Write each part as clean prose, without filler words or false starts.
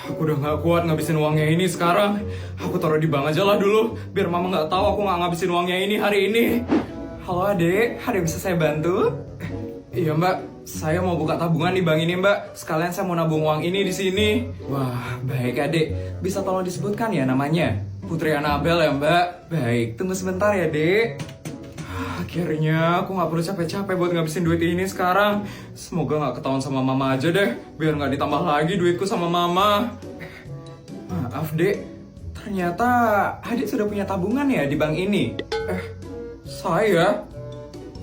Aku udah gak kuat ngabisin uangnya ini sekarang. Aku taruh di bank aja lah dulu, biar mama gak tahu aku gak ngabisin uangnya ini hari ini. Halo adek, ada yang bisa saya bantu? Iya mbak, saya mau buka tabungan di bank ini mbak. Sekalian saya mau nabung uang ini di sini. Wah, baik adek. Bisa tolong disebutkan ya namanya? Putri Anabel ya mbak. Baik, tunggu sebentar ya dek. Akhirnya aku gak perlu capek-capek buat ngabisin duit ini sekarang. Semoga gak ketahuan sama mama aja deh, biar gak ditambah lagi duitku sama mama. Maaf dek, ternyata adik sudah punya tabungan ya di bank ini. Saya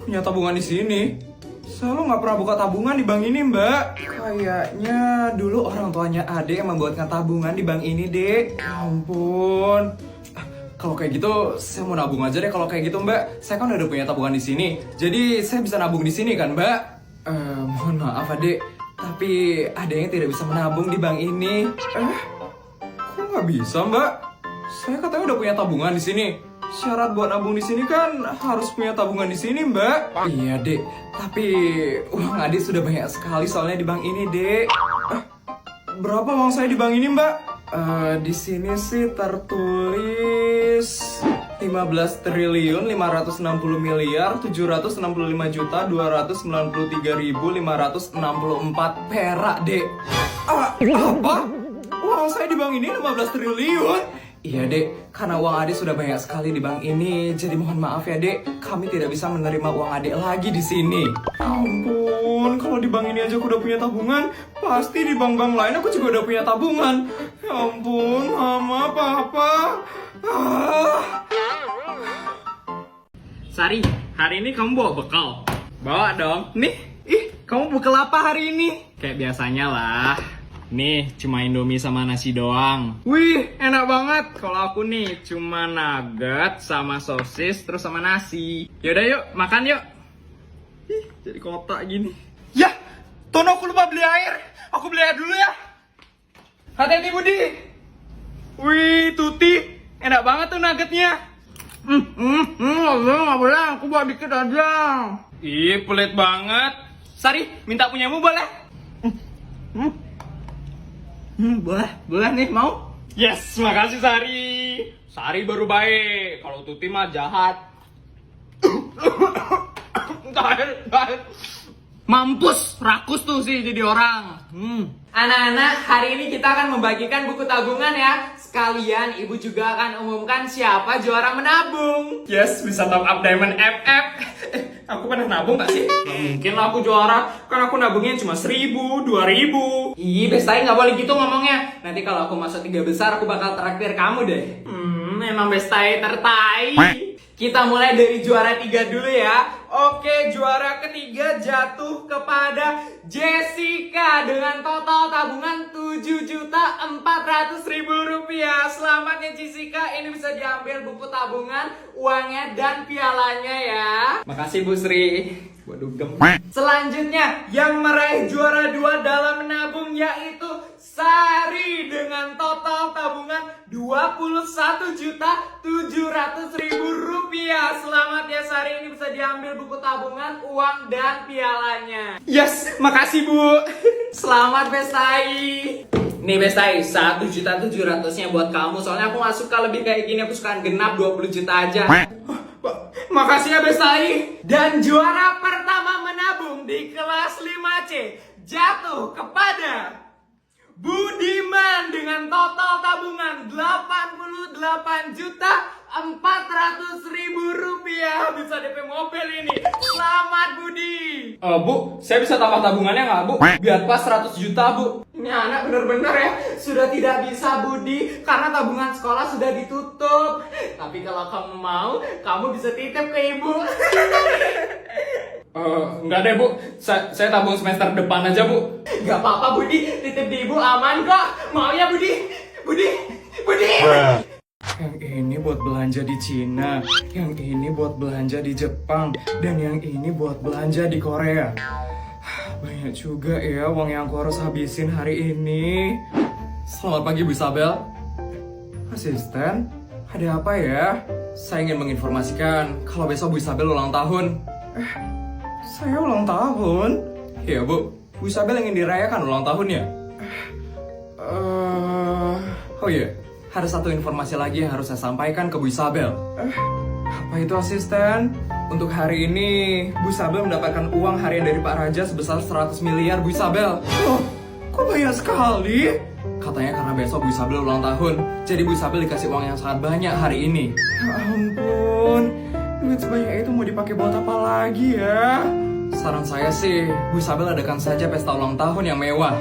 punya tabungan di sini. Saya lo nggak pernah buka tabungan di bank ini mbak. Kayaknya dulu orang tuanya adik yang membuatkan tabungan di bank ini dek. Ya ampun. Kalau kayak gitu, saya mau nabung aja deh. Kalau kayak gitu mbak, saya kan udah punya tabungan di sini. Jadi saya bisa nabung di sini kan mbak? Mohon maaf adik, tapi adiknya tidak bisa menabung di bank ini. Kok nggak bisa mbak? Saya katanya udah punya tabungan di sini. Syarat buat nabung di sini kan harus punya tabungan di sini, Mbak. Iya, Dek. Tapi uang adik sudah banyak sekali soalnya di bank ini, Dek. Berapa uang saya di bank ini, Mbak? Di sini sih tertulis 15 triliun 560 miliar 765 juta 293.564 perak, Dek. Apa? Uang saya di bank ini 15 triliun? Iya dek, karena uang adik sudah banyak sekali di bank ini, jadi mohon maaf ya dek, kami tidak bisa menerima uang adik lagi di sini. Ya ampun, kalau di bank ini aja aku udah punya tabungan, pasti di bank-bank lain aku juga udah punya tabungan. Ya ampun, mama, papa. Sari, hari ini kamu bawa bekal? Bawa dong. Nih, kamu bekal apa hari ini? Kayak biasanya lah. Nih, cuma Indomie sama nasi doang. Wih, enak banget. Kalau aku nih, cuma nugget sama sosis, terus sama nasi. Yaudah yuk, makan yuk. Jadi kotak gini. Ya, Tono aku lupa beli air. Aku beli air dulu ya. Hati-hati Budi. Wih, Tuti. Enak banget tuh nuggetnya. Nggak boleh, aku buat dikit aja. Ih, pelit banget. Sari, minta punyamu boleh? Boleh nih, mau? Yes, makasih Sari. Sari baru baik, kalau Tuti mah jahat. Mampus, rakus tuh sih jadi orang. Anak-anak, hari ini kita akan membagikan buku tabungan ya. Sekalian ibu juga akan umumkan siapa juara menabung. Yes, bisa top up Diamond FF. Aku pernah nabung gak sih? Gak mungkin lah aku juara. Kan aku nabungnya cuma 1.000, 2.000. Ih, Bestai gak boleh gitu ngomongnya. Nanti kalau aku masuk 3 besar, aku bakal traktir kamu deh. Emang Bestai tertai. Kita mulai dari juara 3 dulu ya. Oke, juara ketiga jatuh kepada Jessica dengan total tabungan Rp7.400.000. Selamat ya Jessica, ini bisa diambil buku tabungan, uangnya dan pialanya ya. Makasih Bu Sri. Waduh gem. Selanjutnya yang meraih juara 2 dalam menabung yaitu Sari dengan total tabungan Rp21.700.000. Selamat ya Sari, ini bisa diambil buku tabungan, uang dan pialanya. Yes, makasih Bu. Selamat Bestai. Nih Bestai, 1.700.000-nya buat kamu. Soalnya aku gak suka lebih kayak gini, aku suka genap 20 juta aja. Makasih ya Bestai. Dan juara pertama menabung di kelas 5C jatuh kepada Budiman dengan total tabungan Rp48.400.000. Bisa DP mobil ini. Selamat Budi. Bu, saya bisa tambah tabungannya nggak Bu? Biar pas 100 juta Bu. Ini anak bener-bener ya. Sudah tidak bisa Budi, karena tabungan sekolah sudah ditutup. Tapi kalau kamu mau, kamu bisa titip ke ibu. Enggak deh Bu, saya tabung semester depan aja Bu. Gak apa-apa Budi, titip di ibu aman kok. Mau ya Budi? Budi. Yang ini buat belanja di Cina, yang ini buat belanja di Jepang, dan yang ini buat belanja di Korea. Banyak juga ya uang yang aku harus habisin hari ini. Selamat pagi Bu Isabel. Asisten, ada apa ya? Saya ingin menginformasikan kalau besok Bu Isabel ulang tahun. Saya ulang tahun? Iya Bu, Bu Isabel ingin dirayakan ulang tahunnya. Oh iya, ada satu informasi lagi yang harus saya sampaikan ke Bu Isabel. Apa itu asisten? Untuk hari ini, Bu Isabel mendapatkan uang harian dari Pak Raja sebesar 100 miliar, Bu Isabel. Oh, kok banyak sekali? Katanya karena besok Bu Isabel ulang tahun, jadi Bu Isabel dikasih uang yang sangat banyak hari ini. Ya ampun, duit sebanyak itu mau dipakai buat apa lagi ya? Saran saya sih, Bu Isabel adakan saja pesta ulang tahun yang mewah.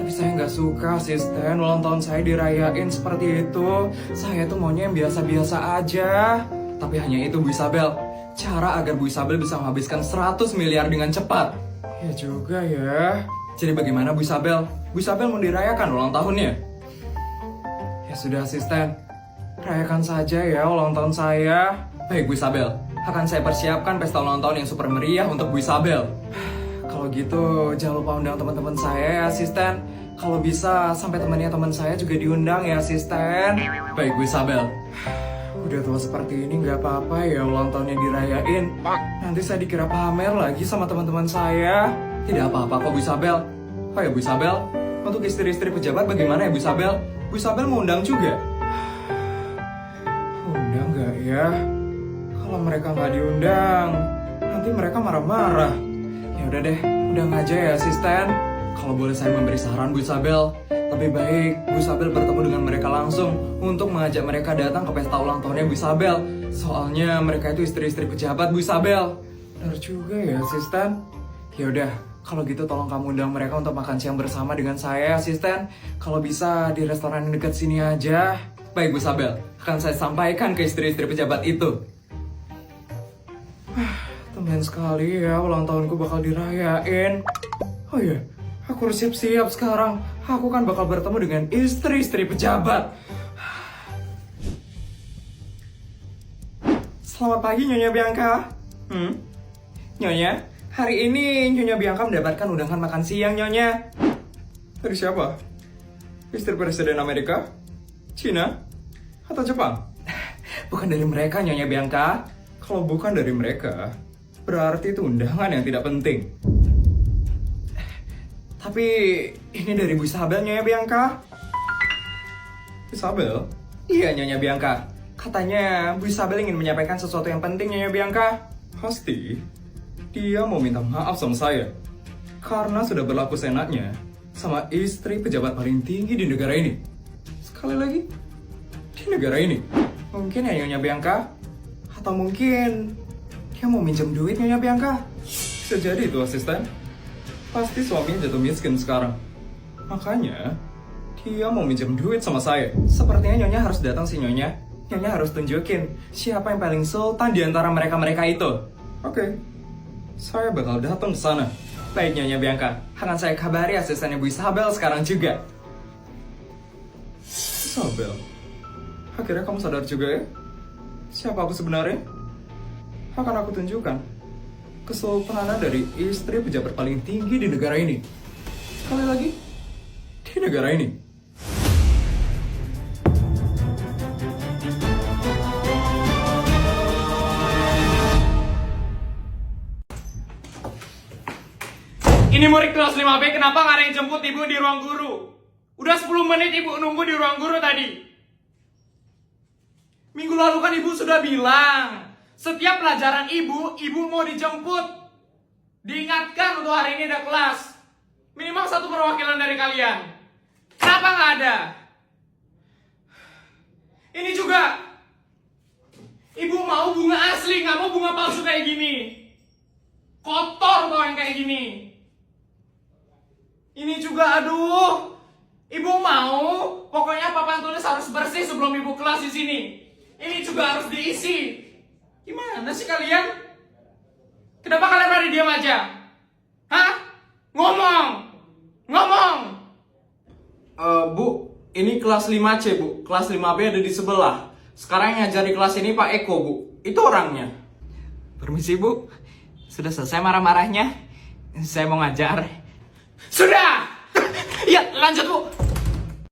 Tapi saya nggak suka, asisten, ulang tahun saya dirayain seperti itu. Saya tuh maunya yang biasa-biasa aja. Tapi hanya itu Bu Isabel, cara agar Bu Isabel bisa menghabiskan 100 miliar dengan cepat. Ya juga ya. Jadi bagaimana Bu Isabel? Bu Isabel mau dirayakan ulang tahunnya? Ya sudah asisten, rayakan saja ya ulang tahun saya. Baik Bu Isabel, akan saya persiapkan pesta ulang tahun yang super meriah untuk Bu Isabel. Kalau gitu jangan lupa undang teman-teman saya ya asisten. Kalau bisa sampai temannya teman saya juga diundang ya asisten. Baik Bu Isabel. Udah tua seperti ini nggak apa-apa ya ulang tahunnya dirayain. Nanti saya dikira pamer lagi sama teman-teman saya. Tidak apa-apa kok Bu Isabel. Oh ya Bu Isabel, untuk istri-istri pejabat bagaimana ya Bu Isabel? Bu Isabel mau undang juga? Undang nggak ya? Kalau mereka nggak diundang, nanti mereka marah-marah. Ya udah deh, undang aja ya asisten. Kalau boleh saya memberi saran Bu Isabel, lebih baik Bu Isabel bertemu dengan mereka langsung untuk mengajak mereka datang ke pesta ulang tahunnya Bu Isabel. Soalnya mereka itu istri-istri pejabat Bu Isabel. Benar juga ya asisten. Ya udah, kalau gitu tolong kamu undang mereka untuk makan siang bersama dengan saya asisten. Kalau bisa di restoran yang dekat sini aja. Baik Bu Isabel, akan saya sampaikan ke istri-istri pejabat itu. Temen sekali ya ulang tahunku bakal dirayain. Oh iya, aku harus siap-siap sekarang. Aku kan bakal bertemu dengan istri-istri pejabat. Selamat pagi Nyonya Bianca. Nyonya, hari ini Nyonya Bianca mendapatkan undangan makan siang Nyonya. Dari siapa? Istri Presiden Amerika? Cina? Atau Jepang? Bukan dari mereka Nyonya Bianca. Kalau bukan dari mereka, berarti itu undangan yang tidak penting. Tapi ini dari Bu Isabel Nyonya Bianca. Isabel? Iya Nyonya Bianca. Katanya Bu Isabel ingin menyampaikan sesuatu yang penting Nyonya Bianca. Pasti dia mau minta maaf sama saya karena sudah berlaku seenaknya sama istri pejabat paling tinggi di negara ini. Sekali lagi, di negara ini. Mungkin ya Nyonya Bianca. Atau mungkin dia mau minjem duit Nyonya Bianca. Bisa jadi itu asisten. Pasti suaminya jatuh miskin sekarang. Makanya dia mau minjem duit sama saya. Sepertinya Nyonya harus datang sih Nyonya. Nyonya harus tunjukin siapa yang paling sultan di antara mereka-mereka itu. Oke, saya bakal datang ke sana. Baik Nyonya Bianca, akan saya kabari asistennya Bu Isabel sekarang juga. Isabel, akhirnya kamu sadar juga ya? Siapa aku sebenarnya? Akan aku tunjukkan kesultanan dari istri pejabat paling tinggi di negara ini. Sekali lagi, di negara ini. Ini murid kelas 5B, kenapa nggak ada yang jemput ibu di ruang guru? Udah 10 menit ibu nunggu di ruang guru tadi. Minggu lalu kan ibu sudah bilang, setiap pelajaran ibu mau dijemput. Diingatkan untuk hari ini ada kelas. Minimal satu perwakilan dari kalian. Kenapa nggak ada? Ini juga. Ibu mau bunga asli, nggak mau bunga palsu kayak gini. Kotor kok yang kayak gini. Ini juga aduh. Ibu mau, pokoknya papan tulis harus bersih sebelum ibu kelas di sini. Ini juga harus diisi. Gimana sih kalian? Kenapa kalian pada diam aja? Hah? Ngomong! Bu, ini kelas 5C, Bu. Kelas 5B ada di sebelah. Sekarang yang ngajar di kelas ini Pak Eko, Bu. Itu orangnya. Permisi, Bu. Sudah selesai marah-marahnya? Saya mau ngajar. Sudah! Ya, lanjut Bu.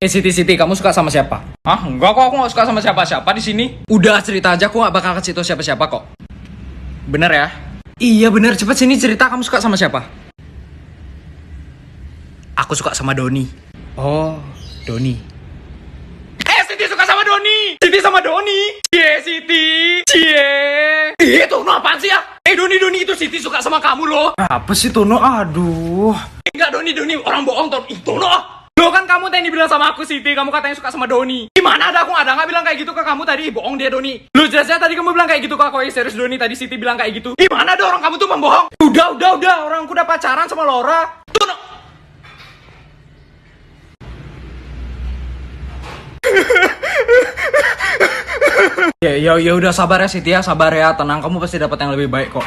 Siti, kamu suka sama siapa? Hah? Enggak kok, aku gak suka sama siapa-siapa di sini. Udah cerita aja, aku gak bakal kasih tau siapa-siapa kok. Bener ya? Iya bener, cepet sini cerita kamu suka sama siapa? Aku suka sama Doni. Oh, Doni. Siti sama Doni. Cie, Siti. Cie. Ih, Tono apaan sih ya? Doni, itu Siti suka sama kamu loh. Apa sih Tono? Aduh. Enggak, Doni, orang bohong, Tono. Ih, Tono ah. Loh kan kamu tadi bilang sama aku, Siti, kamu katanya suka sama Doni. Gimana ada, aku nggak bilang kayak gitu ke kamu tadi. Bohong dia, Doni. Lu jelasnya tadi kamu bilang kayak gitu ke aku. Serius, Doni, tadi Siti bilang kayak gitu. Gimana ada, orang kamu tuh membohong. Udah, orang aku udah pacaran sama Laura. Tono. Ya udah sabar ya Siti ya, sabar ya, tenang, kamu pasti dapat yang lebih baik kok.